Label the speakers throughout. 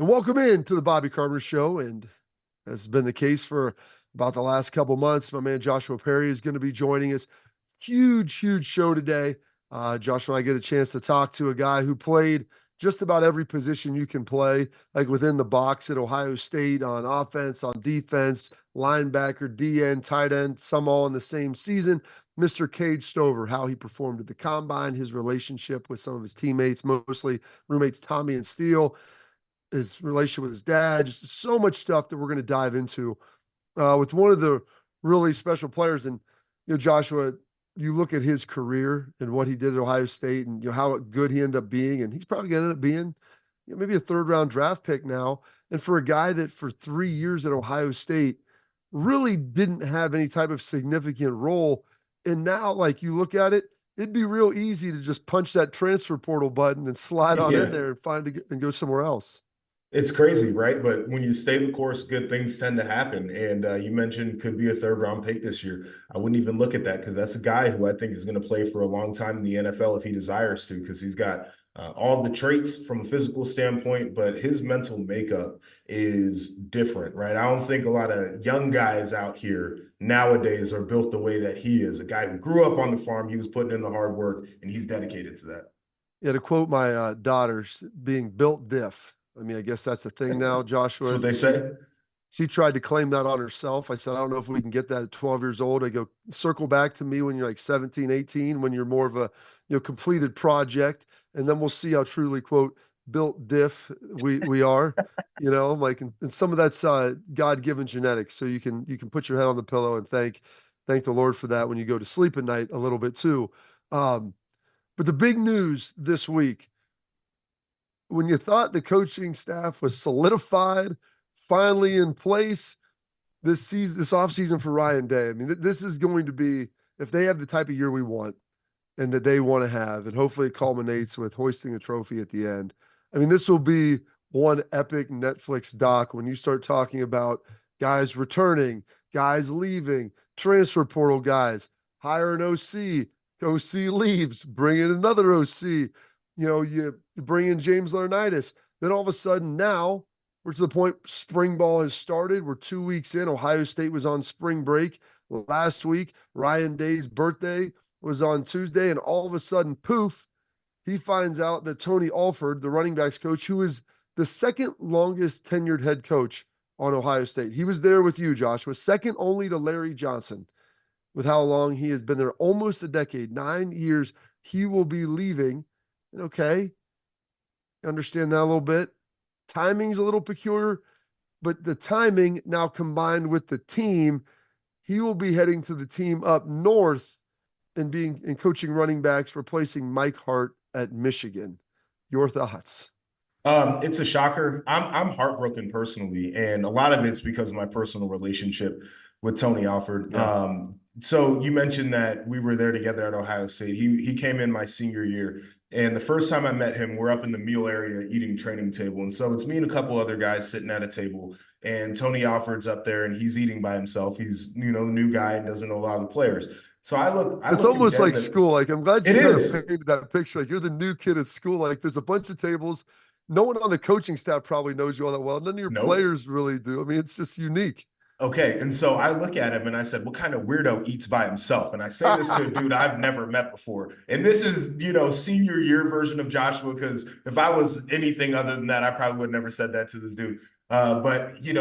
Speaker 1: And welcome in to the Bobby Carpenter Show. And as has been the case for about the last couple months, my man Joshua Perry is going to be joining us. Huge show today. Joshua and I get a chance to talk to a guy who played just about every position you can play, like within the box at Ohio State, on offense, on defense, linebacker, DN, tight end, some all in the same season. Mr. Cade Stover, how he performed at the combine, his relationship with some of his teammates, mostly roommates Tommy and Steele, his relationship with his dad, just so much stuff that we're going to dive into with one of the really special players. And, Joshua, you look at his career and what he did at Ohio State and, how good he ended up being. And he's probably going to end up being maybe a third-round draft pick now. And for a guy that for 3 years at Ohio State really didn't have any type of significant role. And now, like, you look at it, it'd be real easy to just punch that transfer portal button and slide on in
Speaker 2: Yeah,
Speaker 1: there and go somewhere else.
Speaker 2: it's crazy, right? But when you stay the course, good things tend to happen. And you mentioned could be a third round pick this year. I wouldn't even look at that because that's a guy who I think is going to play for a long time in the NFL if he desires to, because he's got all the traits from a physical standpoint, but his mental makeup is different, right? I don't think a lot of young guys out here nowadays are built the way that he is. A guy who grew up on the farm, he was putting in the hard work, and he's dedicated to that.
Speaker 1: Yeah, to quote my daughters, being built diff. I mean, I guess that's the thing now,
Speaker 2: That's
Speaker 1: Joshua.
Speaker 2: what they say.
Speaker 1: She tried to claim that on herself. I said, I don't know if we can get that at 12 years old. I go, circle back to me when you're like 17, 18, when you're more of a, completed project. And then we'll see how truly, quote, built diff we are, like, and some of that's God-given genetics. So you can put your head on the pillow and thank the Lord for that when you go to sleep at night a little bit too. But the big news this week, when you thought the coaching staff was solidified, finally in place this offseason for Ryan Day. I mean, this is going to be, if they have the type of year we want and that they want to have, and hopefully it culminates with hoisting a trophy at the end. I mean, this will be one epic Netflix doc when you start talking about guys returning, guys leaving, transfer portal guys, hire an OC, OC leaves, bring in another OC. You bring in James Laurinaitis. Then all of a sudden now we're to the point spring ball has started. We're 2 weeks in. Ohio State was on spring break last week. Ryan Day's birthday was on Tuesday. And all of a sudden, poof, he finds out that Tony Alford, the running backs coach, who is the second longest tenured head coach on Ohio State. He was there with you, Joshua, second only to Larry Johnson with how long he has been there, almost a decade, 9 years. He will be leaving. And okay, understand that a little bit. Timing's a little peculiar, but the timing now combined with the team, he will be heading to the team up north and coaching running backs, replacing Mike Hart at Michigan. Your thoughts?
Speaker 2: It's a shocker. I'm heartbroken personally, and a lot of it's because of my personal relationship with Tony Alford.
Speaker 1: Yeah.
Speaker 2: So you mentioned that we were there together at Ohio State. He came in my senior year, and the first time I met him, we're up in the meal area eating training table, and so it's me and a couple other guys sitting at a table, and Tony Alford's up there, and he's eating by himself. He's the new guy and doesn't know a lot of the players. So I
Speaker 1: It's
Speaker 2: look him
Speaker 1: almost
Speaker 2: dead in
Speaker 1: like
Speaker 2: the.
Speaker 1: school. Like, I'm glad you
Speaker 2: It
Speaker 1: kind of
Speaker 2: is.
Speaker 1: painted that picture. Like, you're the new kid at school. Like, there's a bunch of tables. No one on the coaching staff probably knows you all that well. None of your
Speaker 2: Nope.
Speaker 1: players really do. I mean, it's just unique.
Speaker 2: Okay, and so I look at him and I said, "What kind of weirdo eats by himself?" And I say this to a dude I've never met before. And this is, senior year version of Joshua, because if I was anything other than that, I probably would have never said that to this dude. But he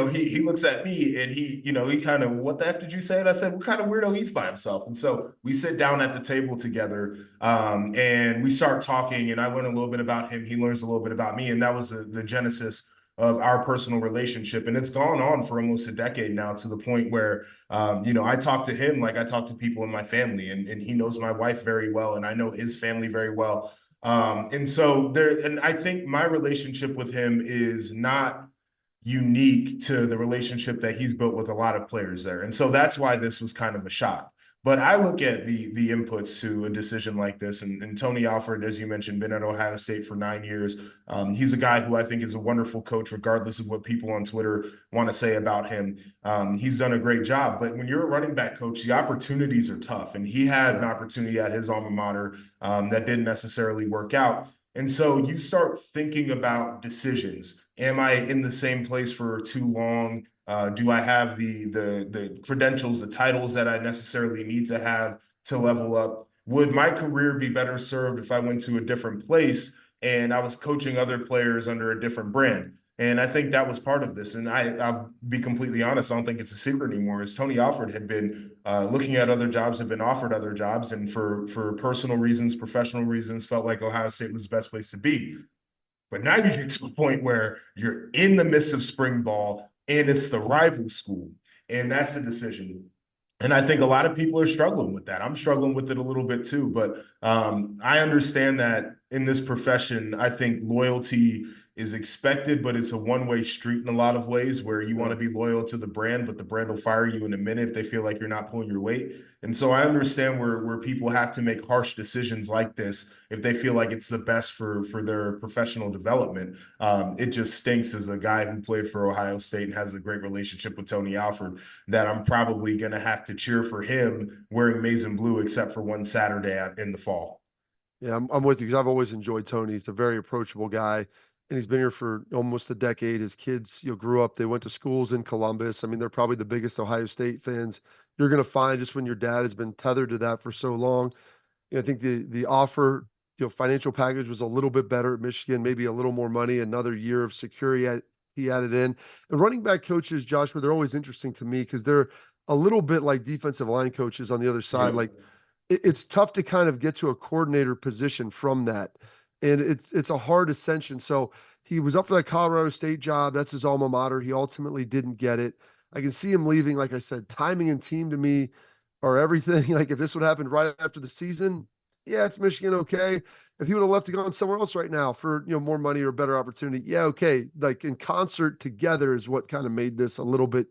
Speaker 2: looks at me and he kind of, "What the F did you say?" And I said, "What kind of weirdo eats by himself?" And so we sit down at the table together, and we start talking, and I learn a little bit about him. He learns a little bit about me, and that was the genesis of our personal relationship. And it's gone on for almost a decade now, to the point where, I talk to him like I talk to people in my family, and he knows my wife very well, and I know his family very well. And I think my relationship with him is not unique to the relationship that he's built with a lot of players there. And so that's why this was kind of a shock. But I look at the inputs to a decision like this, and Tony Alford, as you mentioned, been at Ohio State for 9 years. He's a guy who I think is a wonderful coach, regardless of what people on Twitter want to say about him. He's done a great job. But when you're a running back coach, the opportunities are tough. And he had an opportunity at his alma mater that didn't necessarily work out. And so you start thinking about decisions. Am I in the same place for too long? Do I have the credentials, the titles that I necessarily need to have to level up? Would my career be better served if I went to a different place and I was coaching other players under a different brand? And I think that was part of this. And I'll be completely honest, I don't think it's a secret anymore. As Tony Alford had been looking at other jobs, had been offered other jobs, and for personal reasons, professional reasons, felt like Ohio State was the best place to be. But now you get to a point where you're in the midst of spring ball and it's the rival school, and that's the decision. And I think a lot of people are struggling with that. I'm struggling with it a little bit too, but I understand that in this profession, I think loyalty is expected, but it's a one-way street in a lot of ways where you want to be loyal to the brand, but the brand will fire you in a minute if they feel like you're not pulling your weight. And so I understand where people have to make harsh decisions like this if they feel like it's the best for their professional development. It just stinks as a guy who played for Ohio State and has a great relationship with Tony Alford that I'm probably going to have to cheer for him wearing maize and blue except for one Saturday in the fall.
Speaker 1: Yeah, I'm with you because I've always enjoyed Tony. He's a very approachable guy, and he's been here for almost a decade. His kids, grew up. They went to schools in Columbus. I mean, they're probably the biggest Ohio State fans you're going to find just when your dad has been tethered to that for so long. I think the offer, financial package was a little bit better at Michigan, maybe a little more money, another year of security he added in. And running back coaches, Joshua, they're always interesting to me because they're a little bit like defensive line coaches on the other side.
Speaker 2: Yep.
Speaker 1: Like it's tough to kind of get to a coordinator position from that. And it's a hard ascension. So he was up for that Colorado State job. That's his alma mater. He ultimately didn't get it. I can see him leaving. Like I said, timing and team to me are everything. Like if this would happen right after the season, yeah, it's Michigan. Okay. If he would have left to go on somewhere else right now for, more money or a better opportunity. Yeah. Okay. Like in concert together is what kind of made this a little bit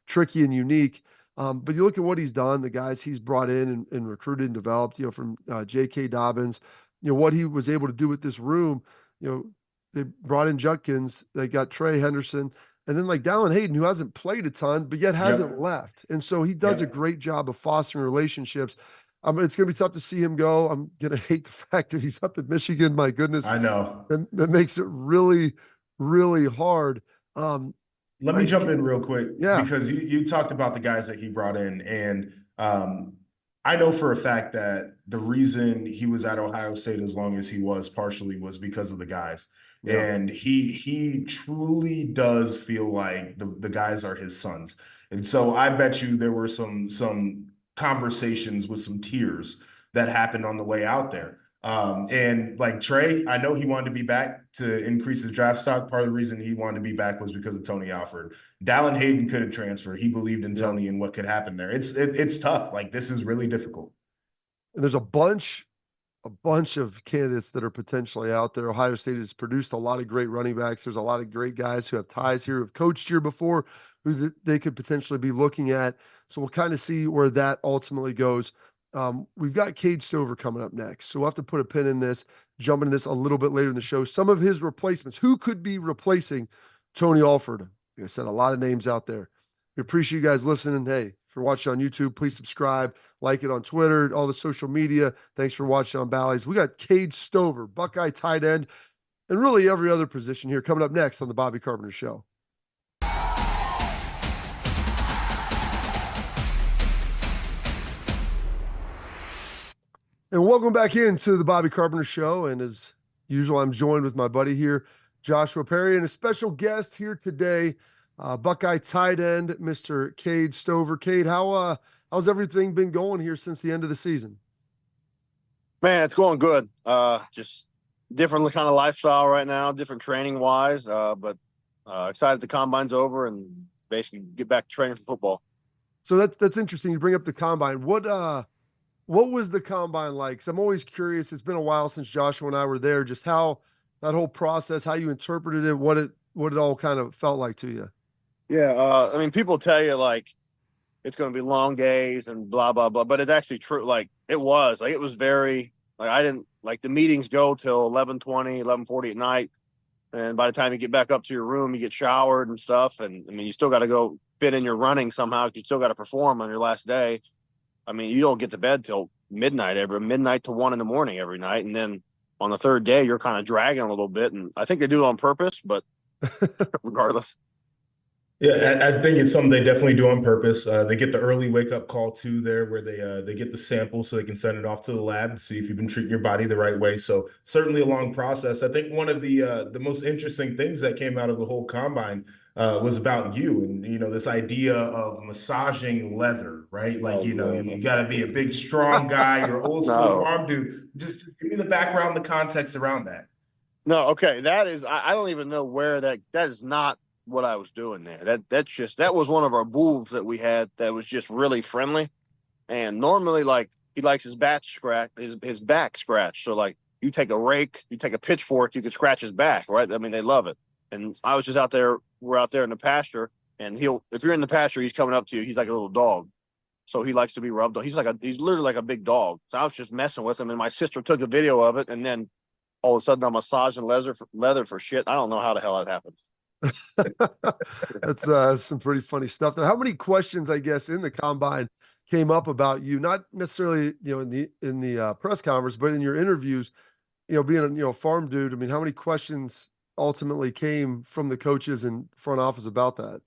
Speaker 1: tricky and unique. But you look at what he's done, the guys he's brought in and recruited and developed, from J.K. Dobbins, what he was able to do with this room. They brought in Judkins, they got Trey Henderson, and then like Dallin Hayden, who hasn't played a ton, but yet hasn't left. And so he does a great job of fostering relationships. It's going to be tough to see him go. I'm going to hate the fact that he's up at Michigan. My goodness.
Speaker 2: I know.
Speaker 1: That makes it really, really hard.
Speaker 2: Let me jump in real quick.
Speaker 1: Yeah.
Speaker 2: Because you talked about the guys that he brought in. And I know for a fact that the reason he was at Ohio State as long as he was partially was because of the guys. Yeah. And he truly does feel like the guys are his sons. And so I bet you there were some conversations with some tears that happened on the way out there. And like Trey, I know he wanted to be back to increase his draft stock. Part of the reason he wanted to be back was because of Tony Alford. Dallin Hayden couldn't transfer. He believed in Tony and what could happen there. It's tough. Like this is really difficult.
Speaker 1: And there's a bunch of candidates that are potentially out there. Ohio State has produced a lot of great running backs. There's a lot of great guys who have ties here, who have coached here before, who they could potentially be looking at. So we'll kind of see where that ultimately goes. We've got Cade Stover coming up next. So we'll have to put a pin in this, jump into this a little bit later in the show. Some of his replacements, who could be replacing Tony Alford? Like I said, a lot of names out there. We appreciate you guys listening. Hey, if you're watching on YouTube, please subscribe, like it on Twitter, all the social media. Thanks for watching on Bally's. We got Cade Stover, Buckeye tight end, and really every other position here coming up next on the Bobby Carpenter Show. And welcome back into the Bobby Carpenter Show. And as usual, I'm joined with my buddy here, Joshua Perry, and a special guest here today, Buckeye tight end, Mr. Cade Stover. Cade, how's everything been going here since the end of the season?
Speaker 3: Man, it's going good. Just different kind of lifestyle right now, different training wise, but excited the combine's over and basically get back to training for football.
Speaker 1: So that's interesting. You bring up the combine. What was the combine like? 'Cause I'm always curious. It's been a while since Joshua and I were there. Just how that whole process, how you interpreted it, what it all kind of felt like to you.
Speaker 3: Yeah, I mean, people tell you like it's going to be long days and blah blah blah, but it's actually true. Like it was very like I didn't like the meetings go till 11:20, 11:40 at night, and by the time you get back up to your room, you get showered and stuff, and I mean, you still got to go fit in your running somehow. You still got to perform on your last day. I mean, you don't get to bed till midnight to 1 a.m. every night. And then on the third day, you're kind of dragging a little bit. And I think they do it on purpose, but regardless.
Speaker 2: Yeah, I think it's something they definitely do on purpose. They get the early wake up call too there, where they get the sample so they can send it off to the lab to see if you've been treating your body the right way. So certainly a long process. I think one of the most interesting things that came out of the whole combine was about you and this idea of massaging leather, right? Like you got to be a big strong guy. You're an old school farm dude. Just give me the background, the context around that.
Speaker 3: No, okay, that is I don't even know where that is not what I was doing there. That was one of our bulls that we had that was just really friendly. And normally, like, he likes his back scratched. So like you take a rake, you take a pitchfork, you can scratch his back, right? I mean, they love it. And I was just out there, we're out there in the pasture, and if you're in the pasture, he's coming up to you, he's like a little dog. So he likes to be rubbed on. He's literally like a big dog. So I was just messing with him, and my sister took a video of it, and then all of a sudden I'm massaging leather for shit. I don't know how the hell that happens.
Speaker 1: That's some pretty funny stuff there. How many questions, I guess, in the combine came up about you? Not necessarily, in the press conference, but in your interviews. Being a farm dude. I mean, how many questions ultimately came from the coaches and front office about that?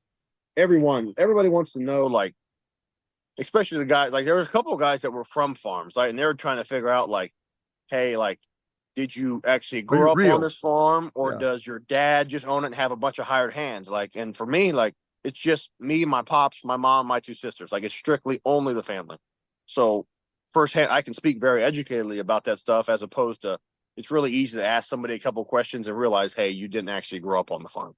Speaker 3: Everybody wants to know, like, especially the guys. Like, there was a couple of guys that were from farms, like, and they were trying to figure out, like, hey, like, did you actually grow up on this farm, or does your dad just own it and have a bunch of hired hands? Like, and for me, like, it's just me, my pops, my mom, my two sisters. Like, it's strictly only the family. So firsthand, I can speak very educatedly about that stuff, as opposed to, it's really easy to ask somebody a couple questions and realize, hey, you didn't actually grow up on the farm.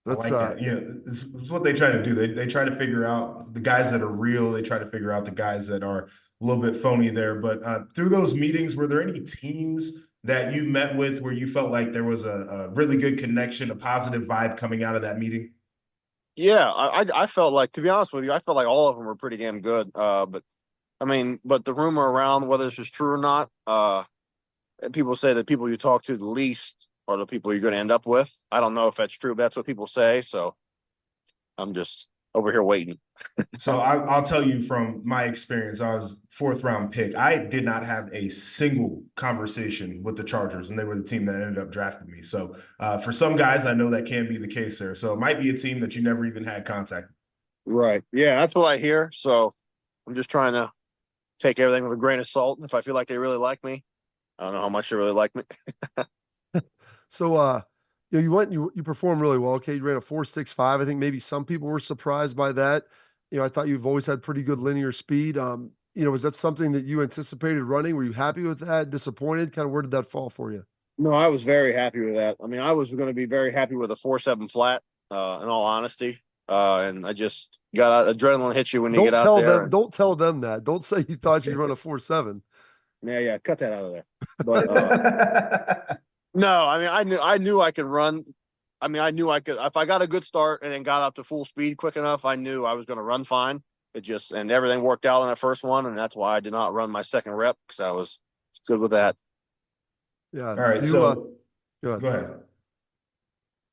Speaker 2: That's I like that. It's what they try to do. They try to figure out the guys that are real. They try to figure out the guys that are a little bit phony there. But through those meetings, were there any teams that you met with where you felt like there was a really good connection, a positive vibe coming out of that meeting?
Speaker 3: Yeah, I felt like, to be honest with you, I felt like all of them were pretty damn good. But the rumor around, whether this is true or not, people say that people you talk to the least are the people you're going to end up with. I don't know if that's true, but that's what people say. So I'm just over here waiting.
Speaker 2: So I'll tell you from my experience, I was 4th round pick. I did not have a single conversation with the Chargers, and they were the team that ended up drafting me. So for some guys, I know that can be the case there. So it might be a team that you never even had contact with.
Speaker 3: Right. Yeah, that's what I hear. So I'm just trying to take everything with a grain of salt. If I feel like they really like me, I don't know how much they really like me.
Speaker 1: So, you performed really well. Okay, you ran a 4.65. I think maybe some people were surprised by that. I thought you've always had pretty good linear speed. Was that something that you anticipated running? Were you happy with that? Disappointed? Kind of where did that fall for you?
Speaker 3: No, I was very happy with that. I mean, I was going to be very happy with a 4.7 flat, in all honesty. And I just got adrenaline hits you when you get out there.
Speaker 1: Don't tell them that. Don't say you thought you'd run a 4.7.
Speaker 3: Yeah, cut that out of there. But no, I mean, I knew I could run. I mean, I knew I could, if I got a good start and then got up to full speed quick enough, I knew I was going to run fine. And everything worked out on that first one. And that's why I did not run my second rep, because I was good with that.
Speaker 1: Yeah.
Speaker 2: All right. So go ahead.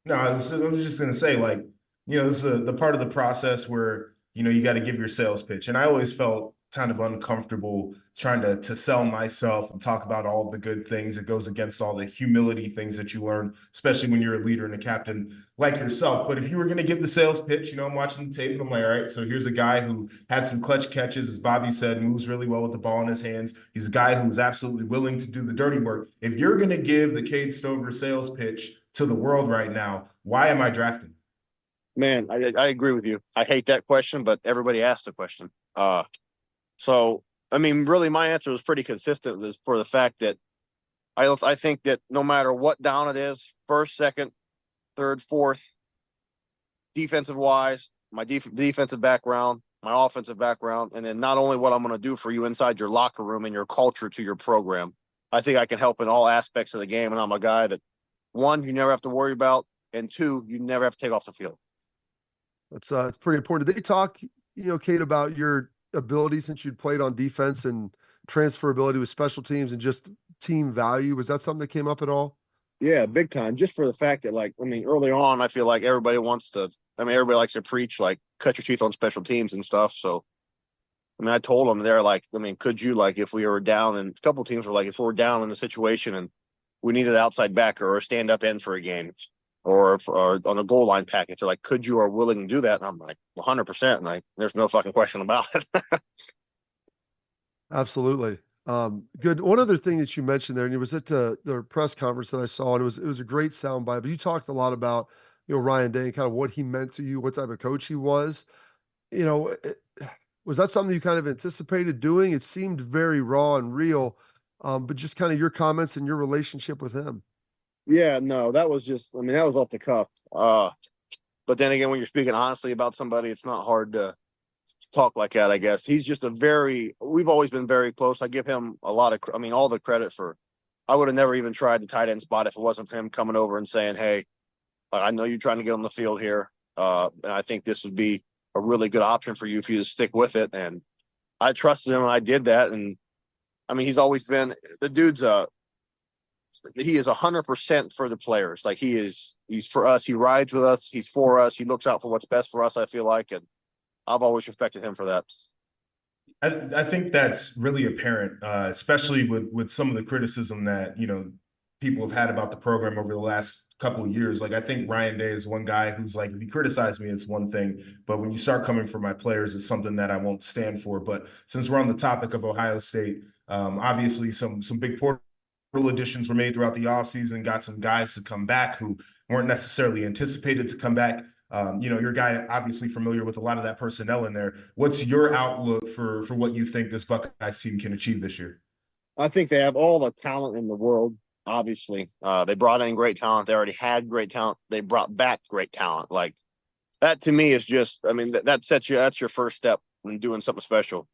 Speaker 2: No, I was just going to say, like, this is the part of the process where, you got to give your sales pitch. And I always felt kind of uncomfortable trying to sell myself and talk about all the good things. It goes against all the humility things that you learn, especially when you're a leader and a captain like yourself. But if you were going to give the sales pitch, I'm watching the tape and I'm like, all right, so here's a guy who had some clutch catches, as Bobby said, moves really well with the ball in his hands. He's a guy who was absolutely willing to do the dirty work. If you're going to give the Cade Stover sales pitch to the world right now, why am I drafting?
Speaker 3: Man, I agree with you. I hate that question, but everybody asks the question. So, I mean, really, my answer was pretty consistent for the fact that I think that no matter what down it is, first, second, third, fourth, defensive wise, my defensive background, my offensive background, and then not only what I'm going to do for you inside your locker room and your culture to your program, I think I can help in all aspects of the game. And I'm a guy that, one, you never have to worry about, and two, you never have to take off the field.
Speaker 1: It's pretty important. Did they talk, Cade, about your ability since you'd played on defense and transferability with special teams and just team value? Was that something that came up at all?
Speaker 3: Yeah, big time. Just for the fact that, like, I mean, early on, I feel like everybody likes to preach, like, cut your teeth on special teams and stuff. So I mean, I told them they're like, I mean, could you, like, if we were down, and a couple of teams were like, if we're down in the situation and we needed an outside backer or a stand up end for a game or on a goal line package, they're like, could you or willing to do that? And I'm like, 100%. And like, there's no fucking question about it.
Speaker 1: Absolutely. Good. One other thing that you mentioned there, and it was at the press conference that I saw, and it was a great soundbite. But you talked a lot about Ryan Day and kind of what he meant to you, what type of coach he was. Was that something you kind of anticipated doing? It seemed very raw and real, but just kind of your comments and your relationship with him.
Speaker 3: Yeah, no, that was just, I mean, that was off the cuff. But then again, when you're speaking honestly about somebody, it's not hard to talk like that, I guess. He's just we've always been very close. I give him all the credit for, I would have never even tried the tight end spot if it wasn't for him coming over and saying, hey, I know you're trying to get on the field here. And I think this would be a really good option for you if you just stick with it. And I trusted him and I did that. And I mean, he's always been, the dude's he is 100% for the players. Like he's for us. He rides with us. He's for us. He looks out for what's best for us, I feel like. And I've always respected him for that.
Speaker 2: I think that's really apparent, especially with some of the criticism that, people have had about the program over the last couple of years. Like, I think Ryan Day is one guy who's like, if you criticize me, it's one thing, but when you start coming for my players, it's something that I won't stand for. But since we're on the topic of Ohio State, obviously some big portal additions were made throughout the offseason, got some guys to come back who weren't necessarily anticipated to come back. Your guy obviously familiar with a lot of that personnel in there. What's your outlook for what you think this Buckeyes team can achieve this year?
Speaker 3: I think they have all the talent in the world. Obviously, they brought in great talent. They already had great talent. They brought back great talent. Like that to me is just, I mean, that's your first step in doing something special.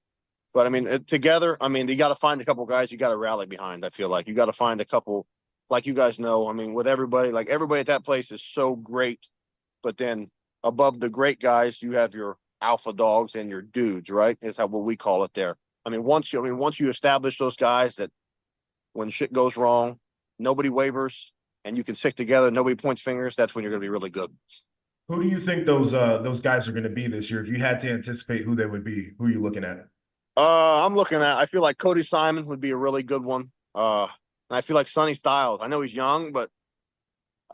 Speaker 3: But I mean, together, I mean, you got to find a couple guys you got to rally behind. I feel like you got to find a couple, like you guys know. I mean, with everybody, like everybody at that place is so great. But then above the great guys, you have your alpha dogs and your dudes, right? Is what we call it there. I mean, once you establish those guys that when shit goes wrong, nobody wavers and you can stick together, nobody points fingers, that's when you're going to be really good.
Speaker 2: Who do you think those guys are going to be this year? If you had to anticipate who they would be, who are you looking at?
Speaker 3: I feel like Cody Simon would be a really good one. And I feel like Sonny Styles. I know he's young, but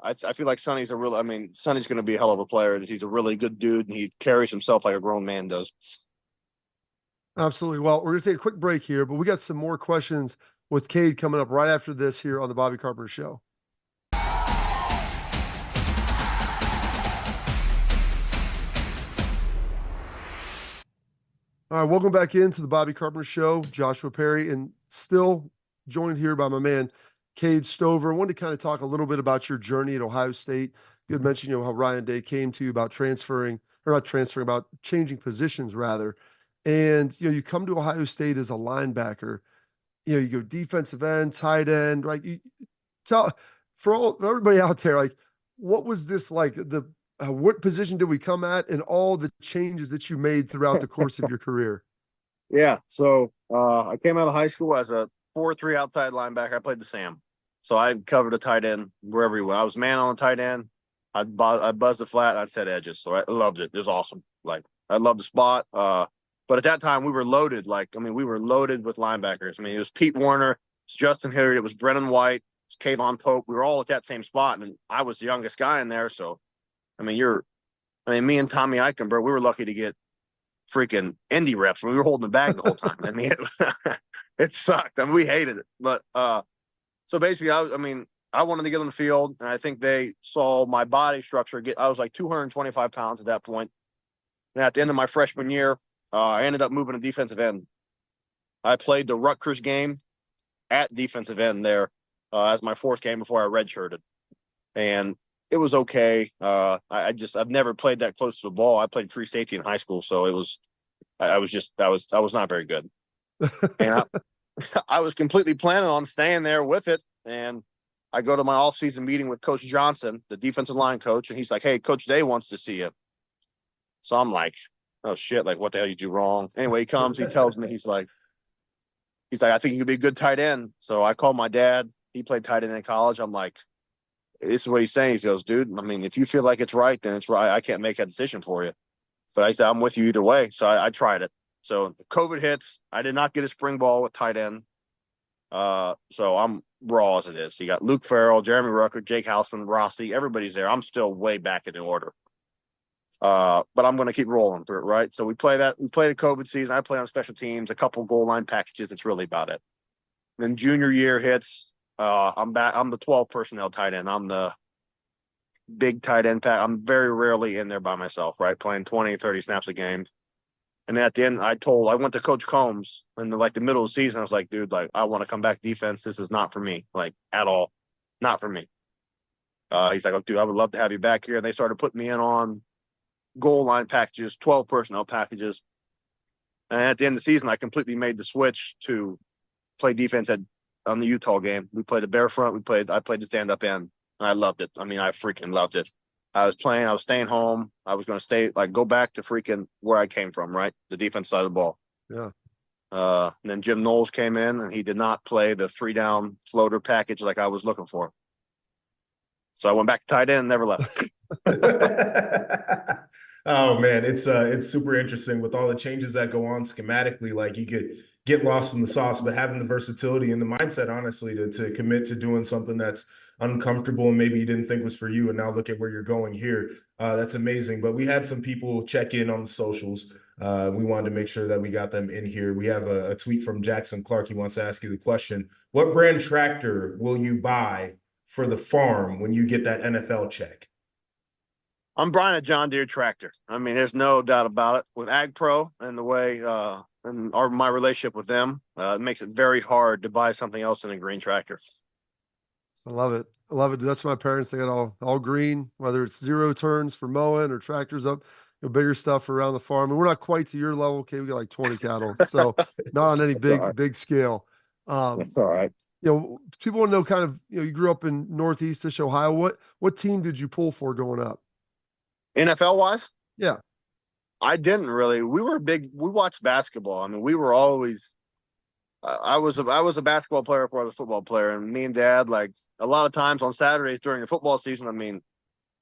Speaker 3: I feel like Sonny's Sonny's going to be a hell of a player. He's a really good dude, and he carries himself like a grown man does.
Speaker 1: Absolutely. Well, we're going to take a quick break here, but we got some more questions with Cade coming up right after this here on the Bobby Carpenter Show. All right, welcome back into the Bobby Carpenter Show. Joshua Perry, and still joined here by my man, Cade Stover. I wanted to kind of talk a little bit about your journey at Ohio State. You had mentioned, how Ryan Day came to you about about changing positions rather. And, you come to Ohio State as a linebacker. You go defensive end, tight end, right? For everybody out there, like, what was this like? What position did we come at, and all the changes that you made throughout the course of your career?
Speaker 3: Yeah. So I came out of high school as a 4-3 outside linebacker. I played the Sam. So I covered a tight end wherever he went. I was man on the tight end. I buzzed the flat and I'd set edges. So I loved it. It was awesome. Like, I loved the spot. But at that time we were loaded. We were loaded with linebackers. I mean, it was Pete Warner, it's Justin Hilliard, it was Brennan White, it's Kayvon Pope. We were all at that same spot, and I was the youngest guy in there. So, me and Tommy Eichenberg, we were lucky to get freaking indie reps. We were holding the bag the whole time. It sucked. We hated it. But so basically, I wanted to get on the field, and I think they saw my body structure. I was like 225 pounds at that point. And at the end of my freshman year, I ended up moving to defensive end. I played the Rutgers game at defensive end there as my fourth game before I redshirted. And it was okay. I've never played that close to the ball. I played free safety in high school, so I was not very good. And I was completely planning on staying there with it. And I go to my off-season meeting with Coach Johnson, the defensive line coach, and he's like, "Hey, Coach Day wants to see you." So I'm like, "Oh shit, like what the hell you do wrong?" Anyway, he comes, he tells me, he's like, "I think you could be a good tight end." So I called my dad. He played tight end in college. I'm like, this is what he's saying. He goes, "Dude, if you feel like it's right, then it's right. I can't make that decision for you." But I said, "I'm with you either way." So I tried it. So the COVID hits. I did not get a spring ball with tight end. So I'm raw as it is. You got Luke Farrell, Jeremy Rucker, Jake Houseman, Rossi. Everybody's there. I'm still way back in the order. But I'm going to keep rolling through it, right? So we play the COVID season. I play on special teams, a couple goal line packages. That's really about it. Then junior year hits. I'm back. I'm the 12 personnel tight end. I'm the big tight end pack. I'm very rarely in there by myself, right? Playing 20, 30 snaps a game. And at the end, I went to Coach Combs in the middle of the season. I was like, dude, I want to come back defense. This is not for me, at all. Not for me. He's like, oh, dude, I would love to have you back here. And they started putting me in on goal line packages, 12 personnel packages. And at the end of the season, I completely made the switch to play defense on the Utah game. We played a bear front. I played the stand-up end, and I loved it. I mean, I freaking loved it. I was staying home. I was going to go back to freaking where I came from, right? The defense side of the ball.
Speaker 1: Yeah.
Speaker 3: And then Jim Knowles came in, and he did not play the 3-down floater package like I was looking for. So I went back to tight end and never left.
Speaker 2: Oh man, it's super interesting with all the changes that go on schematically. Like you could get lost in the sauce, but having the versatility and the mindset, honestly, to commit to doing something that's uncomfortable and maybe you didn't think was for you, and now look at where you're going here. That's amazing. But we had some people check in on the socials. We wanted to make sure that we got them in here. We have a tweet from Jackson Clark. He wants to ask you the question: what brand tractor will you buy for the farm when you get that NFL check?
Speaker 3: I'm buying a John Deere tractor. I mean, there's no doubt about it. With Ag Pro and the way my relationship with them, it makes it very hard to buy something else than a green tractor.
Speaker 1: I love it. I love it. That's my parents. They got all green, whether it's 0 turns for mowing or tractors up, bigger stuff for around the farm. And we're not quite to your level. Okay, we got like 20 cattle, so not on any big scale.
Speaker 3: That's all right.
Speaker 1: People want to know kind of, you grew up in Northeast-ish Ohio. What team did you pull for going up?
Speaker 3: NFL wise?
Speaker 1: Yeah.
Speaker 3: I didn't really. We watched basketball. I mean, we were always, I was a basketball player before I was a football player. And me and Dad, a lot of times on Saturdays during the football season, I mean,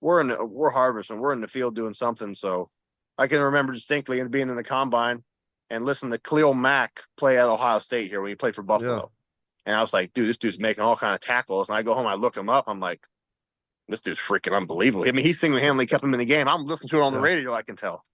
Speaker 3: we're harvesting, we're in the field doing something. So I can remember distinctly being in the combine and listening to Khalil Mack play at Ohio State here when he played for Buffalo. Yeah. And I was like, dude, this dude's making all kind of tackles. And I go home, I look him up. I'm like, this dude's freaking unbelievable. I mean, he single-handedly kept him in the game. I'm listening to it on the radio, I can tell.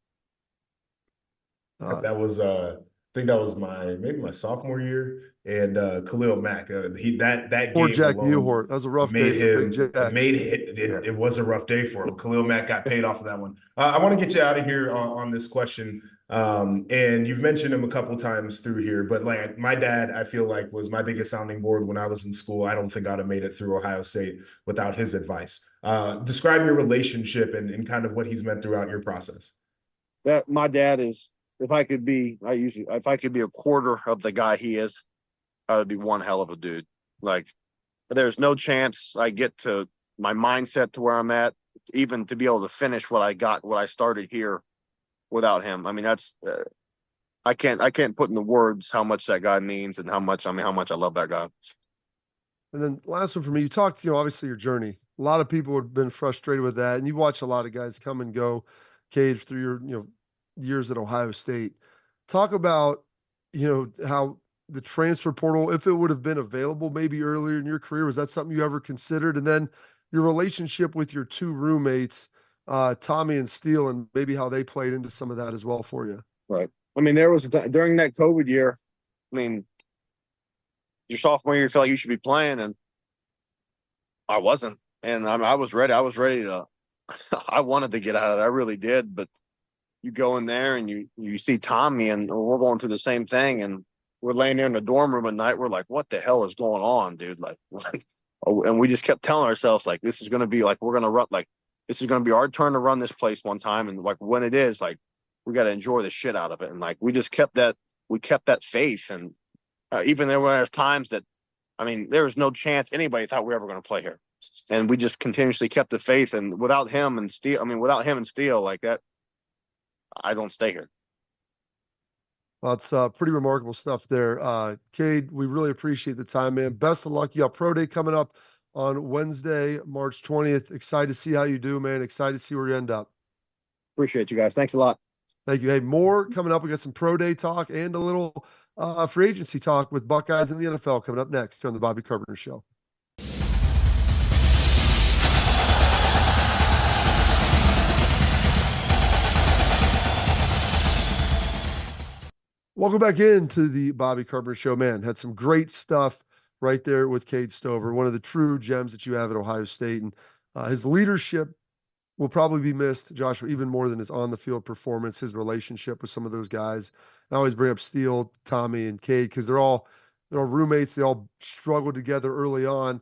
Speaker 2: That was I think that was maybe my sophomore year, and Khalil Mack. That
Speaker 1: Poor
Speaker 2: game
Speaker 1: Jack
Speaker 2: alone
Speaker 1: Newhart. That was a rough day for Big Jack.
Speaker 2: It was a rough day for him. Khalil Mack got paid off of that one. I want to get you out of here on this question. And you've mentioned him a couple times through here, but my dad, I feel like, was my biggest sounding board when I was in school. I don't think I'd have made it through Ohio State without his advice. Describe your relationship and kind of what he's meant throughout your process.
Speaker 3: That my dad is, if I could be a quarter of the guy he is, I would be one hell of a dude. There's no chance I get to my mindset to where I'm at, even to be able to finish what I started here without him. I mean, that's I can't put into words how much that guy means and how much I love that guy.
Speaker 1: And then last one for me, you talked, obviously your journey. A lot of people have been frustrated with that, and you watch a lot of guys come and go, Cade, through your years at Ohio State. Talk about how the transfer portal, if it would have been available maybe earlier in your career, was that something you ever considered? And then your relationship with your two roommates, Tommy and Steele, and maybe how they played into some of that as well for you.
Speaker 3: Right. I mean, there was during that COVID year, I mean, your sophomore year, you feel like you should be playing, and I wasn't. And I was ready. I was ready to I wanted to get out of there. I really did. But you go in there and you see Tommy, and we're going through the same thing, and we're laying there in the dorm room at night. We're like, what the hell is going on, dude? And we just kept telling ourselves, this is going to be we're going to run, this is going to be our turn to run this place one time. And when it is, we got to enjoy the shit out of it. And we just kept that faith. And even there were times that, I mean, there was no chance anybody thought we were ever going to play here. And we just continuously kept the faith. And without him and Steele, like that, I don't stay here.
Speaker 1: Well, it's pretty remarkable stuff there. Cade, we really appreciate the time, man. Best of luck. You got Pro Day coming up on Wednesday, March 20th. Excited to see how you do, man. Excited to see where you end up.
Speaker 3: Appreciate you guys. Thanks a lot.
Speaker 1: Thank you. Hey, more coming up. We got some pro day talk and a little free agency talk with Buckeyes in the NFL coming up next here on the Bobby Carpenter Show. Welcome back into the Bobby Carpenter Show. Man, had some great stuff right there with Cade Stover, one of the true gems that you have at Ohio State. And his leadership will probably be missed, Joshua, even more than his on-the-field performance, his relationship with some of those guys. I always bring up Steele, Tommy, and Cade because they're all roommates. They all struggled together early on.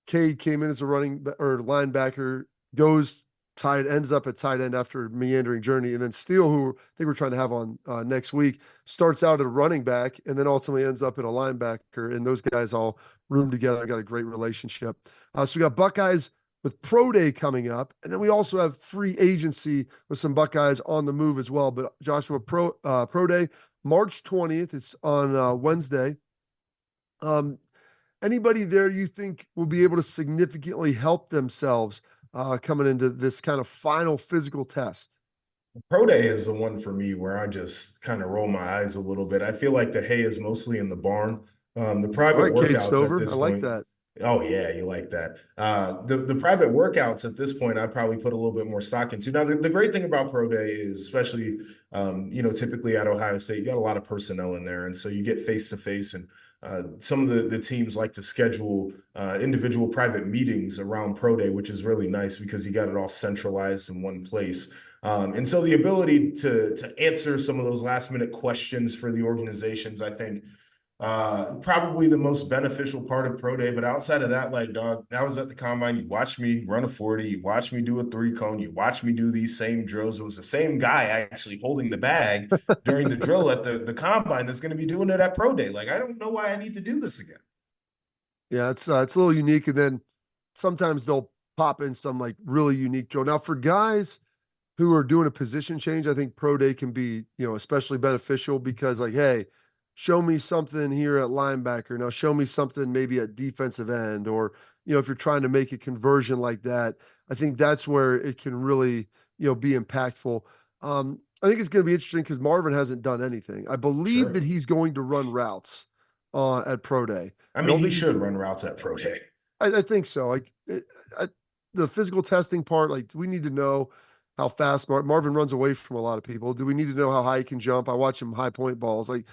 Speaker 1: Cade came in as a running or linebacker, ends up at tight end after a meandering journey. And then Steele, who I think we're trying to have on next week, starts out at a running back and then ultimately ends up at a linebacker. And those guys all room together and got a great relationship. So we got Buckeyes with Pro Day coming up. And then we also have free agency with some Buckeyes on the move as well. But Joshua, Pro Day, March 20th. It's on Wednesday. Anybody there you think will be able to significantly help themselves coming into this kind of final physical test?
Speaker 2: Pro Day is the one for me where I just kind of roll my eyes a little bit. I feel like the hay is mostly in the barn. The private
Speaker 1: All right, Cade
Speaker 2: workouts at
Speaker 1: Stover,
Speaker 2: this
Speaker 1: I like
Speaker 2: point.
Speaker 1: that.
Speaker 2: Oh yeah, you like that. The private workouts at this point, I probably put a little bit more stock into. Now, the great thing about Pro Day is, especially, typically at Ohio State, you got a lot of personnel in there, and so you get face to face. And some of the teams like to schedule individual private meetings around Pro Day, which is really nice because you got it all centralized in one place. And so the ability to answer some of those last minute questions for the organizations, I think, probably the most beneficial part of Pro Day. But outside of that, like, dog, I was at the combine. You watched me run a 40. You watched me do a 3-cone. You watched me do these same drills. It was the same guy actually holding the bag during the drill at the combine that's going to be doing it at Pro Day. Like, I don't know why I need to do this again.
Speaker 1: Yeah, it's a little unique. And then sometimes they'll pop in some like really unique drill. Now, for guys who are doing a position change, I think Pro Day can be, especially beneficial because, like, hey, show me something here at linebacker. Now show me something maybe at defensive end, or, if you're trying to make a conversion like that, I think that's where it can really, be impactful. I think it's going to be interesting because Marvin hasn't done anything. I believe that
Speaker 2: Sure.
Speaker 1: he's going to run routes at Pro Day.
Speaker 2: I
Speaker 1: I
Speaker 2: mean,
Speaker 1: don't
Speaker 2: he
Speaker 1: think
Speaker 2: should run routes at Pro Day.
Speaker 1: I think so. Like the physical testing part, like we need to know how fast Marvin runs away from a lot of people. Do we need to know how high he can jump? I watch him high point balls. Like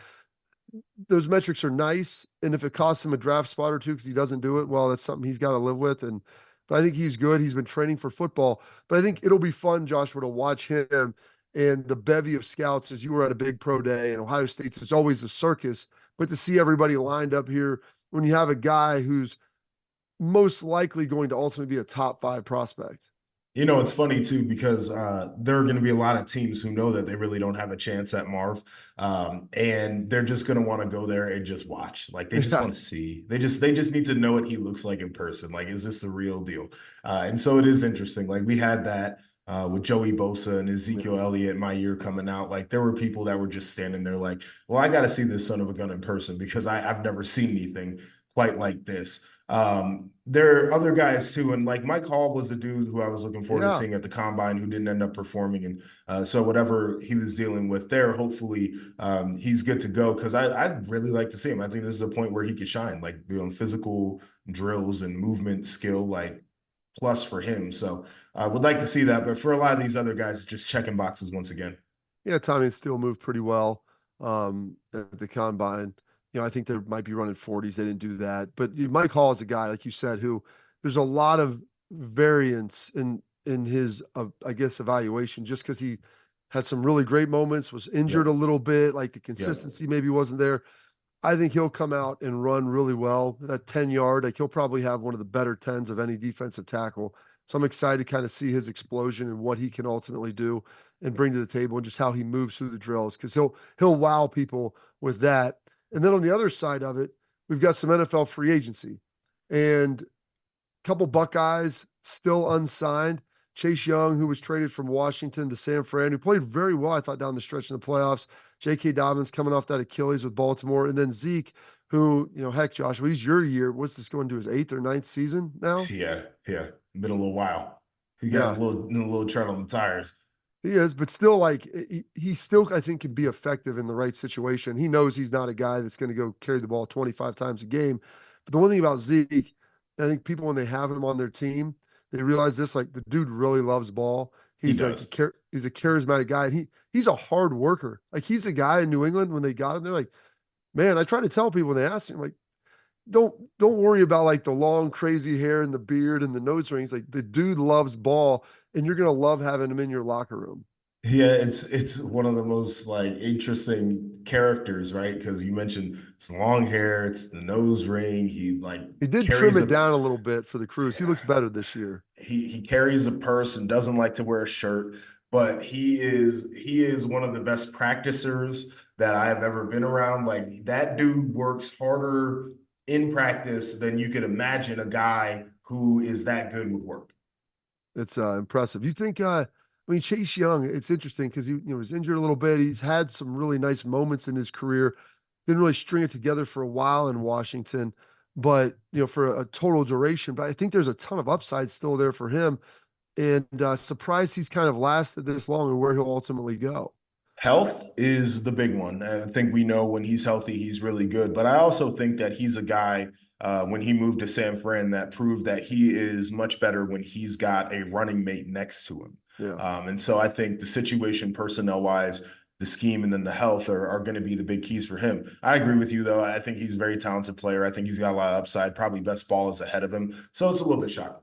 Speaker 1: those metrics are nice. And if it costs him a draft spot or two because he doesn't do it, well, that's something he's got to live with. But I think he's good. He's been training for football. But I think it'll be fun, Joshua, to watch him and the bevy of scouts as you were at a big pro day in Ohio State. It's always a circus, but to see everybody lined up here when you have a guy who's most likely going to ultimately be a top 5 prospect.
Speaker 2: It's funny too, because there are going to be a lot of teams who know that they really don't have a chance at Marv. And they're just going to want to go there and just watch. Like they just want to see. They just need to know what he looks like in person. Like, is this the real deal? And so it is interesting. Like we had that with Joey Bosa and Ezekiel Elliott my year coming out. Like there were people that were just standing there like, well, I got to see this son of a gun in person because I've never seen anything quite like this. There are other guys too, and like Mike Hall was a dude who I was looking forward to seeing at the combine who didn't end up performing, and so whatever he was dealing with there, hopefully he's good to go because I'd really like to see him. I think this is a point where he could shine, like doing physical drills and movement skill, like plus for him. So I would like to see that, but for a lot of these other guys, just checking boxes once again.
Speaker 1: Yeah, Tommy and Steele moved pretty well at the combine. I think they might be running 40s. They didn't do that. But Mike Hall is a guy, like you said, who there's a lot of variance in his, I guess, evaluation just because he had some really great moments, was injured a little bit, like the consistency maybe wasn't there. I think he'll come out and run really well. That 10-yard, like he'll probably have one of the better 10s of any defensive tackle. So I'm excited to kind of see his explosion and what he can ultimately do and bring to the table and just how he moves through the drills because he'll wow people with that. And then on the other side of it, we've got some NFL free agency and a couple Buckeyes still unsigned. Chase Young, who was traded from Washington to San Fran, who played very well, I thought, down the stretch in the playoffs. J.K. Dobbins coming off that Achilles with Baltimore. And then Zeke, who, heck, Joshua, he's your year. What's this going to his 8th or 9th season now?
Speaker 2: Yeah. Been a little while. He got a little tread on the tires.
Speaker 1: He is, but still, like he still, I think, can be effective in the right situation. He knows he's not a guy that's going to go carry the ball 25 times a game. But the one thing about Zeke, I think people when they have him on their team, they realize this: like the dude really loves ball.
Speaker 2: He
Speaker 1: He's like
Speaker 2: does.
Speaker 1: he's a charismatic guy, and he's a hard worker. Like he's a guy in New England when they got him, they're like, man. I try to tell people when they ask him, like, don't worry about like the long crazy hair and the beard and the nose rings. Like the dude loves ball, and you're gonna love having him in your locker room.
Speaker 2: Yeah, it's one of the most like interesting characters, right? Because you mentioned it's long hair, it's the nose ring. He like
Speaker 1: He did trim
Speaker 2: carries
Speaker 1: it
Speaker 2: a
Speaker 1: down a little bit for the Cruise. He
Speaker 2: yeah,
Speaker 1: looks better this year.
Speaker 2: he carries a purse and doesn't like to wear a shirt, but he is one of the best practicers that I have ever been around. Like that dude works harder in practice than you could imagine a guy who is that good would work.
Speaker 1: It's impressive. You think I mean Chase Young, it's interesting because he was injured a little bit. He's had some really nice moments in his career. Didn't really string it together for a while in Washington, but for a total duration. But I think there's a ton of upside still there for him. And surprised he's kind of lasted this long and where he'll ultimately go.
Speaker 2: Health is the big one. I think we know when he's healthy, he's really good. But I also think that he's a guy when he moved to San Fran that proved that he is much better when he's got a running mate next to him.
Speaker 1: Yeah.
Speaker 2: And so I think the situation personnel wise, the scheme, and then the health are going to be the big keys for him. I agree with you, though. I think he's a very talented player. I think he's got a lot of upside. Probably best ball is ahead of him. So it's a little bit shocking.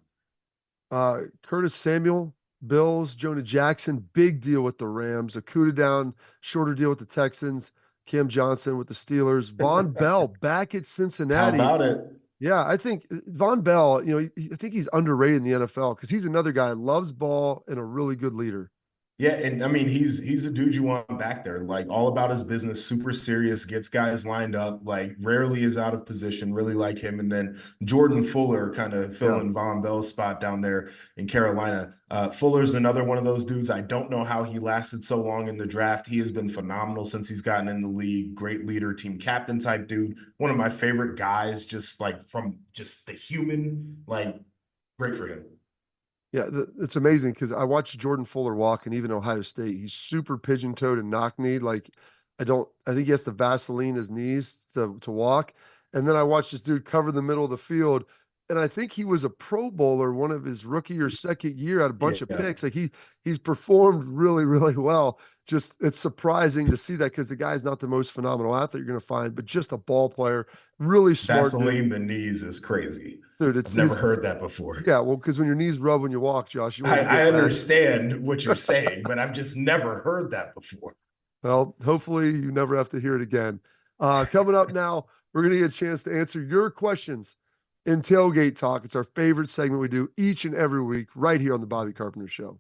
Speaker 1: Curtis Samuel, Bills, Jonah Jackson, big deal with the Rams. Akuta down, shorter deal with the Texans. Cam Johnson with the Steelers. Von Bell back at
Speaker 2: How
Speaker 1: Cincinnati.
Speaker 2: about it?
Speaker 1: Yeah, I think Von Bell, I think he's underrated in the NFL because he's another guy loves ball and a really good leader.
Speaker 2: Yeah, and I mean he's a dude you want back there, like all about his business, super serious, gets guys lined up, like rarely is out of position, really like him. And then Jordan Fuller kind of
Speaker 1: Yeah.
Speaker 2: filling Von Bell's spot down there in Carolina. Fuller's another one of those dudes. I don't know how he lasted so long in the draft. He has been phenomenal since he's gotten in the league. Great leader, team captain type dude. One of my favorite guys, just like from just the human, like great for him.
Speaker 1: Yeah, it's amazing because I watched Jordan Fuller walk, and even Ohio State, he's super pigeon-toed and knock-kneed. Like, I think he has to Vaseline his knees to walk. And then I watched this dude cover the middle of the field, and I think he was a Pro Bowler one of his rookie or second year, had a bunch of
Speaker 2: Yeah.
Speaker 1: picks. Like he's performed really, really well. Just it's surprising to see that because the guy's not the most phenomenal athlete you're going to find, but just a ball player, really smart
Speaker 2: Vaseline
Speaker 1: dude.
Speaker 2: the knees is crazy.
Speaker 1: Dude,
Speaker 2: I've
Speaker 1: it's
Speaker 2: never
Speaker 1: his
Speaker 2: heard that before.
Speaker 1: yeah, well, because when your knees rub when you walk, Josh, you want to
Speaker 2: I
Speaker 1: get back.
Speaker 2: understand what you're saying, but I've just never heard that before.
Speaker 1: Well, hopefully you never have to hear it again. Coming up now, we're going to get a chance to answer your questions in Tailgate Talk. It's our favorite segment we do each and every week right here on the Bobby Carpenter Show.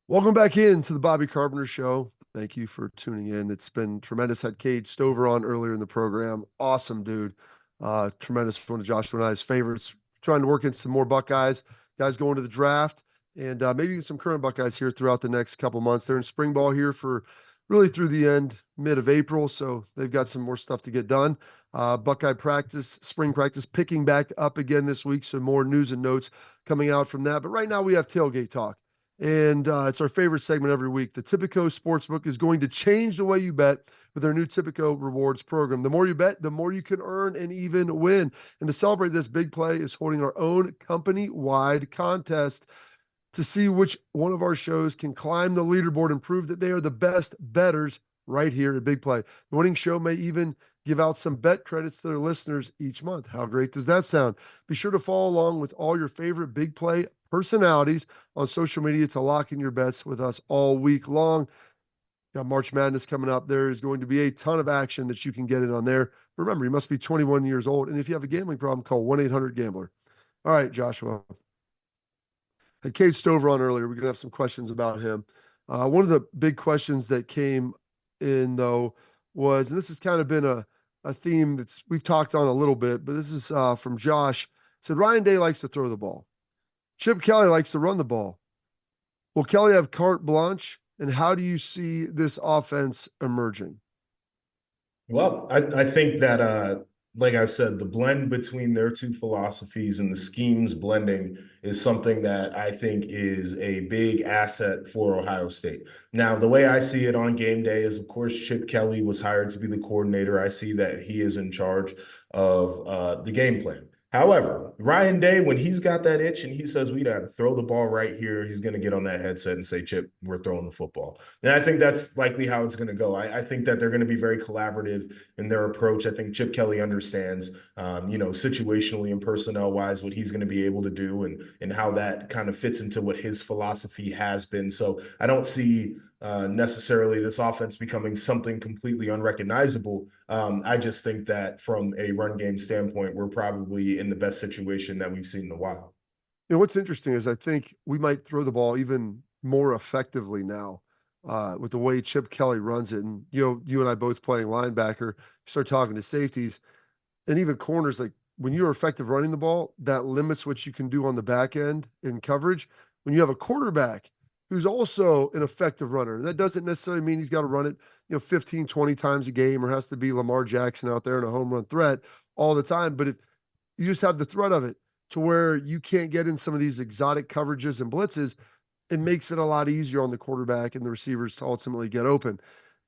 Speaker 1: Welcome back into the Bobby Carpenter Show. Thank you for tuning in. It's been tremendous. Had Cade Stover on earlier in the program. Awesome dude. Tremendous. One of Joshua and I's favorites. Trying to work in some more Buckeyes. Guys going to the draft. And maybe even some current Buckeyes here throughout the next couple months. They're in spring ball here for really through the mid of April. So they've got some more stuff to get done. Buckeye practice, spring practice, picking back up again this week. So more news and notes coming out from that. But right now we have Tailgate Talk. And it's our favorite segment every week. The Tipico Sportsbook is going to change the way you bet with their new Tipico Rewards program. The more you bet, the more you can earn and even win. And to celebrate this, Big Play is holding our own company-wide contest to see which one of our shows can climb the leaderboard and prove that they are the best bettors right here at Big Play. The winning show may even give out some bet credits to their listeners each month. How great does that sound? Be sure to follow along with all your favorite Big Play personalities on social media to lock in your bets with us all week long. Got March Madness coming up. There is going to be a ton of action that you can get in on there. Remember, you must be 21 years old. And if you have a gambling problem, call 1-800-GAMBLER. All right, Joshua. Had Cade Stover on earlier. We're going to have some questions about him. One of the big questions that came in, though, was, and this has kind of been a theme that's we've talked on a little bit, but this is from Josh. Said Ryan Day likes to throw the ball. Chip Kelly likes to run the ball. Will Kelly have carte blanche? And how do you see this offense emerging?
Speaker 2: Well, I think that like I've said, the blend between their two philosophies and the schemes blending is something that I think is a big asset for Ohio State. Now, the way I see it on game day is, of course, Chip Kelly was hired to be the coordinator. I see that he is in charge of the game plan. However, Ryan Day, when he's got that itch and he says we got to throw the ball right here, he's going to get on that headset and say, Chip, we're throwing the football. And I think that's likely how it's going to go. I think that they're going to be very collaborative in their approach. I think Chip Kelly understands, situationally and personnel wise, what he's going to be able to do and how that kind of fits into what his philosophy has been. So I don't see necessarily this offense becoming something completely unrecognizable. I just think that from a run game standpoint, we're probably in the best situation that we've seen in a while.
Speaker 1: What's interesting is I think we might throw the ball even more effectively now with the way Chip Kelly runs it. And you and I both playing linebacker, start talking to safeties and even corners. Like when you're effective running the ball, that limits what you can do on the back end in coverage. When you have a quarterback who's also an effective runner, that doesn't necessarily mean he's got to run it 15, 20 times a game or has to be Lamar Jackson out there in a home run threat all the time. But if you just have the threat of it to where you can't get in some of these exotic coverages and blitzes, it makes it a lot easier on the quarterback and the receivers to ultimately get open.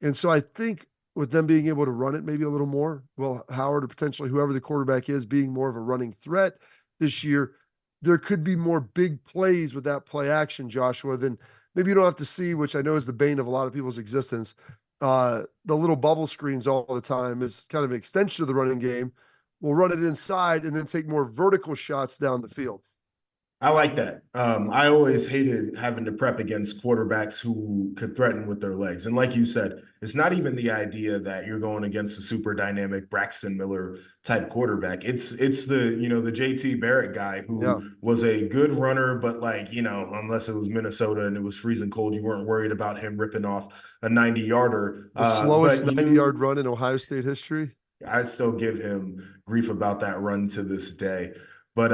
Speaker 1: And so I think with them being able to run it maybe a little more, Will Howard or potentially whoever the quarterback is being more of a running threat this year, there could be more big plays with that play action, Joshua, than maybe you don't have to see, which I know is the bane of a lot of people's existence. The little bubble screens all the time is kind of an extension of the running game. We'll run it inside and then take more vertical shots down the field.
Speaker 2: I like that. I always hated having to prep against quarterbacks who could threaten with their legs. And like you said, it's not even the idea that you're going against a super dynamic Braxton Miller type quarterback. It's the JT Barrett guy who was a good runner, but unless it was Minnesota and it was freezing cold, you weren't worried about him ripping off a 90-yarder.
Speaker 1: The slowest 90-yard run in Ohio State history.
Speaker 2: I still give him grief about that run to this day. But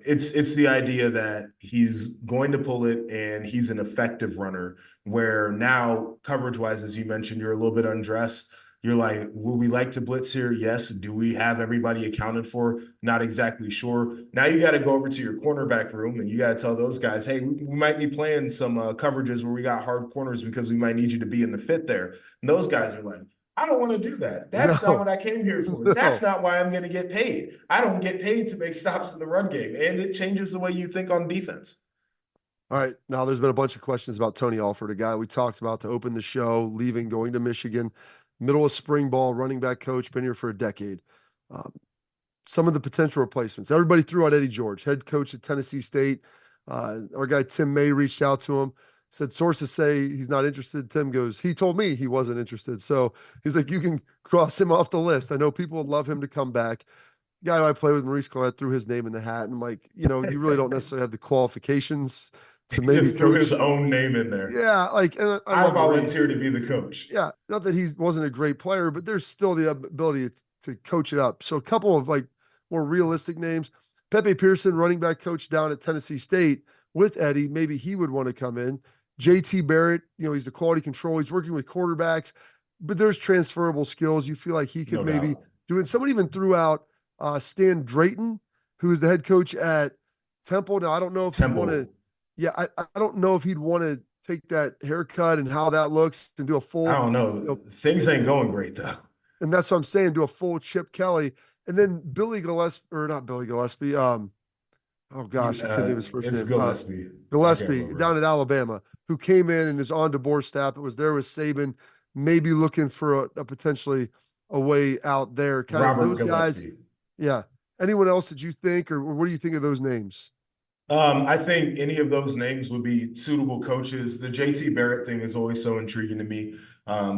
Speaker 2: it's the idea that he's going to pull it and he's an effective runner where now coverage-wise, as you mentioned, you're a little bit undressed. You're like, will we like to blitz here? Yes. Do we have everybody accounted for? Not exactly sure. Now you got to go over to your cornerback room and you got to tell those guys, hey, we might be playing some coverages where we got hard corners because we might need you to be in the fit there. And those guys are like, I don't want to do that. That's not what I came here for. No. That's not why I'm going to get paid. I don't get paid to make stops in the run game. And it changes the way you think on defense.
Speaker 1: All right. Now there's been a bunch of questions about Tony Alford, a guy we talked about to open the show, leaving, going to Michigan, middle of spring ball, running back coach, been here for a decade. Some of the potential replacements. Everybody threw out Eddie George, head coach at Tennessee State. Our guy Tim May reached out to him. Said sources say he's not interested. Tim goes, he told me he wasn't interested. So he's like, you can cross him off the list. I know people would love him to come back. The guy who I play with, Maurice Clarett, threw his name in the hat. And I'm like, you really don't necessarily have the qualifications to maybe
Speaker 2: just threw his own name in there.
Speaker 1: Yeah, and
Speaker 2: I volunteer to be the coach.
Speaker 1: Yeah, not that he wasn't a great player, but there's still the ability to coach it up. So a couple of more realistic names. Pepe Pearson, running back coach down at Tennessee State with Eddie. Maybe he would want to come in. JT Barrett, he's the quality control. He's working with quarterbacks, but there's transferable skills. You feel like he could maybe do it. Someone even threw out Stan Drayton, who is the head coach at Temple. Now, I don't know if he'd want to, I don't know if he'd want to take that haircut and how that looks and do a full.
Speaker 2: I don't know. Things ain't going great, though.
Speaker 1: And that's what I'm saying, do a full Chip Kelly. And then Billy Gillespie, or not Billy Gillespie, oh gosh, I can't think of his first name. Gillespie down at Alabama, who came in and is on DeBoer's staff. It was there with Saban, maybe looking for a potentially a way out there. Kind
Speaker 2: Robert
Speaker 1: of those
Speaker 2: Gillespie.
Speaker 1: guys. Yeah. Anyone else that you think, or what do you think of those names?
Speaker 2: I think any of those names would be suitable coaches. The JT Barrett thing is always so intriguing to me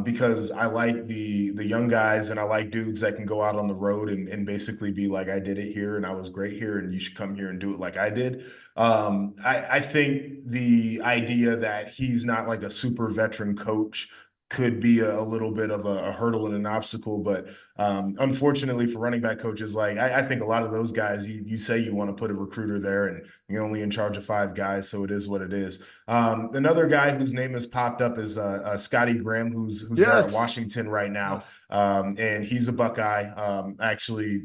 Speaker 2: because I like the young guys and I like dudes that can go out on the road and basically be like, I did it here and I was great here and you should come here and do it like I did. I think the idea that he's not like a super veteran coach could be a little bit of a hurdle and an obstacle. But unfortunately for running back coaches, like I think a lot of those guys, you say you want to put a recruiter there and you're only in charge of 5 guys, so it is what it is. Another guy whose name has popped up is Scotty Graham, who's there at Washington right now.
Speaker 1: Yes.
Speaker 2: And he's a Buckeye. I actually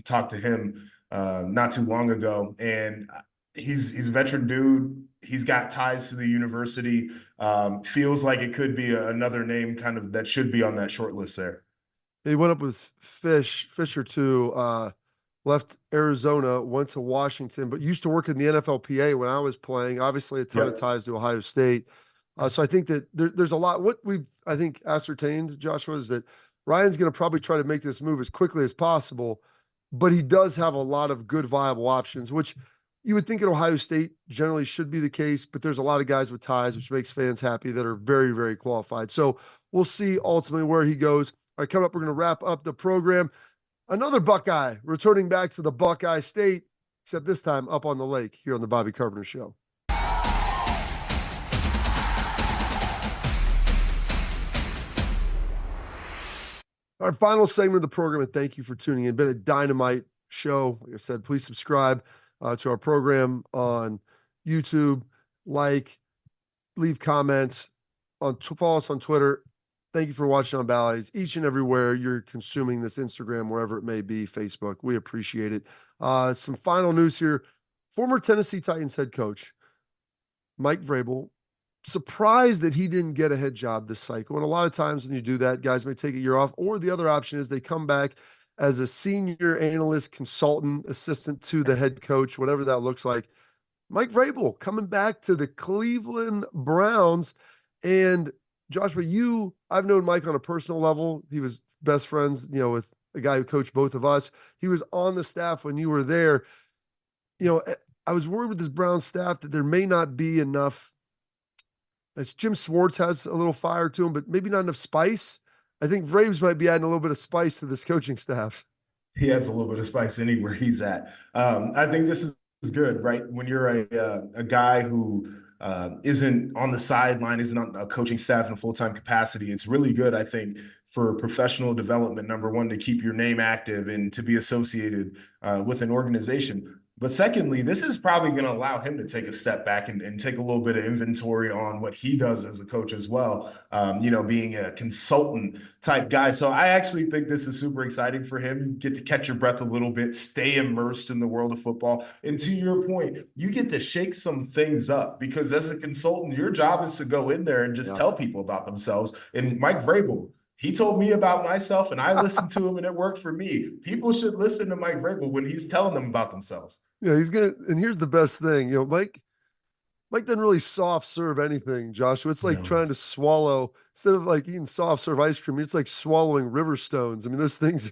Speaker 2: talked to him not too long ago, and he's a veteran dude. He's got ties to the university. Feels like it could be another name kind of that should be on that short list there.
Speaker 1: He went up with Fisher too. Left Arizona, went to Washington, but used to work in the NFLPA when I was playing. Obviously, a ton of ties to Ohio State. So I think that there's a lot. What we've, I think, ascertained, Joshua, is that Ryan's going to probably try to make this move as quickly as possible, but he does have a lot of good, viable options, which you would think at Ohio State generally should be the case, but there's a lot of guys with ties, which makes fans happy, that are very, very qualified. So we'll see ultimately where he goes. All right, coming up, we're going to wrap up the program. Another Buckeye returning back to the Buckeye State, except this time up on the lake here on the Bobby Carpenter Show. Our final segment of the program, and thank you for tuning in. Been a dynamite show. Like I said, please subscribe to our program on YouTube, leave comments, follow us on Twitter. Thank you for watching on Bally's each and everywhere you're consuming this, Instagram, wherever it may be, Facebook. We appreciate it. Some final news here. Former Tennessee Titans head coach Mike Vrabel, surprised that he didn't get a head job this cycle. And a lot of times when you do that, guys may take a year off, or the other option is they come back as a senior analyst, consultant, assistant to the head coach, whatever that looks like. Mike Vrabel coming back to the Cleveland Browns. And Joshua, I've known Mike on a personal level. He was best friends, with a guy who coached both of us. He was on the staff when you were there. I was worried with this Browns staff that there may not be enough. As Jim Schwartz has a little fire to him, but maybe not enough spice. I think Braves might be adding a little bit of spice to this coaching staff.
Speaker 2: He adds a little bit of spice anywhere he's at. I think this is good, right? When you're a guy who isn't on the sideline, isn't on a coaching staff in a full-time capacity, it's really good, I think, for professional development, number one, to keep your name active and to be associated with an organization. But secondly, this is probably going to allow him to take a step back and take a little bit of inventory on what he does as a coach as well, being a consultant type guy. So I actually think this is super exciting for him. You get to catch your breath a little bit, stay immersed in the world of football. And to your point, you get to shake some things up, because as a consultant, your job is to go in there and just tell people about themselves. And Mike Vrabel, he told me about myself, and I listened to him, and it worked for me. People should listen to Mike Vrabel when he's telling them about themselves.
Speaker 1: Yeah, and here's the best thing, Mike doesn't really soft serve anything, Joshua. It's like trying to swallow, instead of like eating soft serve ice cream, it's like swallowing river stones. I mean, those things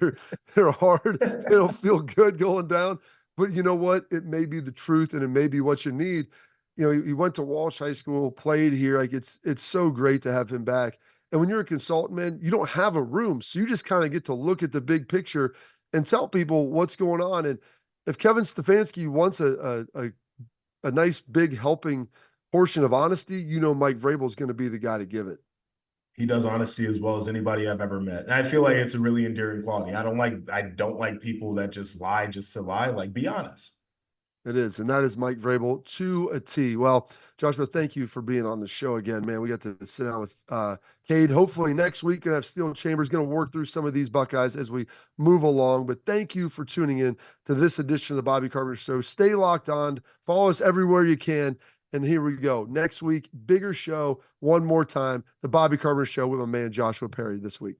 Speaker 1: they're hard. They don't feel good going down, but you know what? It may be the truth, and it may be what you need. He went to Walsh High School, played here. Like it's so great to have him back. And when you're a consultant, man, you don't have a room. So you just kind of get to look at the big picture and tell people what's going on. And if Kevin Stefanski wants a nice, big helping portion of honesty, Mike Vrabel is going to be the guy to give it.
Speaker 2: He does honesty as well as anybody I've ever met. And I feel like it's a really endearing quality. I don't like people that just lie just to lie. Like, be honest.
Speaker 1: It is. And that is Mike Vrabel to a T. Well, Joshua, thank you for being on the show again, man. We got to sit down with Cade. Hopefully next week, going to have Steel Chambers, going to work through some of these Buckeyes as we move along. But thank you for tuning in to this edition of the Bobby Carpenter Show. Stay locked on. Follow us everywhere you can. And here we go. Next week, bigger show one more time. The Bobby Carpenter Show with my man Joshua Perry this week.